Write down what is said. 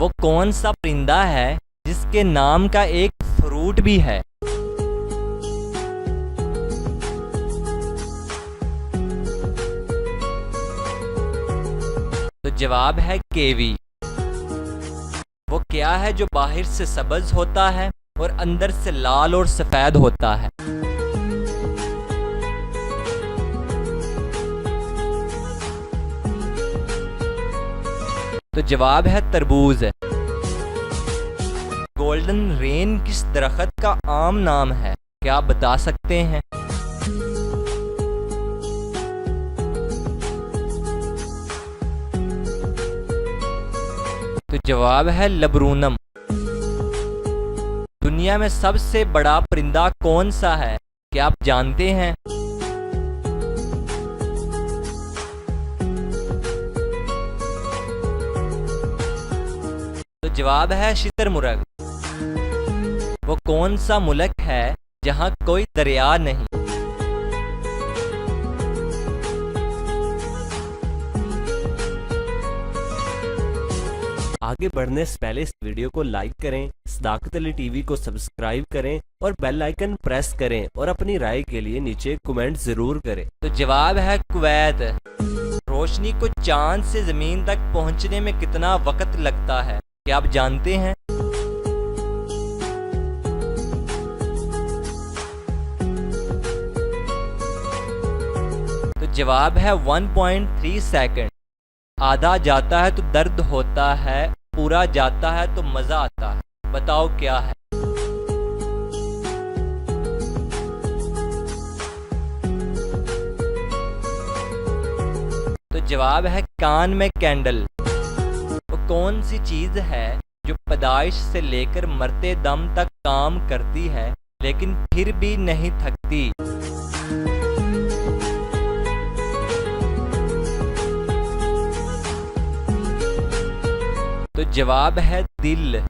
वो कौन सा परिंदा है जिसके नाम का एक फ्रूट भी है? तो जवाब है केवी। वो क्या है जो बाहर से सब्ज होता है और अंदर से लाल और सफेद होता है? तो जवाब है तरबूज। गोल्डन रेन किस दरख्त का आम नाम है? क्या आप बता सकते हैं? तो जवाब है लबरूनम। दुनिया में सबसे बड़ा परिंदा कौन सा है? क्या आप जानते हैं? तो जवाब है शुतुरमुर्ग। वो कौन सा मुल्क है जहां कोई दरिया नहीं? आगे बढ़ने से पहले इस वीडियो को लाइक करें, सदाकत अली टीवी को सब्सक्राइब करें और बेल आइकन प्रेस करें और अपनी राय के लिए नीचे कमेंट जरूर करें। तो जवाब है कुवैत। रोशनी को चांद से जमीन तक पहुंचने में कितना वक्त लगता है? क्या आप जानते हैं? तो जवाब है 1.3 सेकंड। आधा जाता है तो दर्द होता है, पूरा जाता है तो मजा आता है। बताओ क्या है? तो जवाब है कान में कैंडल। वो कौन सी चीज है जो पैदाइश से लेकर मरते दम तक काम करती है लेकिन फिर भी नहीं थकती? तो जवाब है दिल।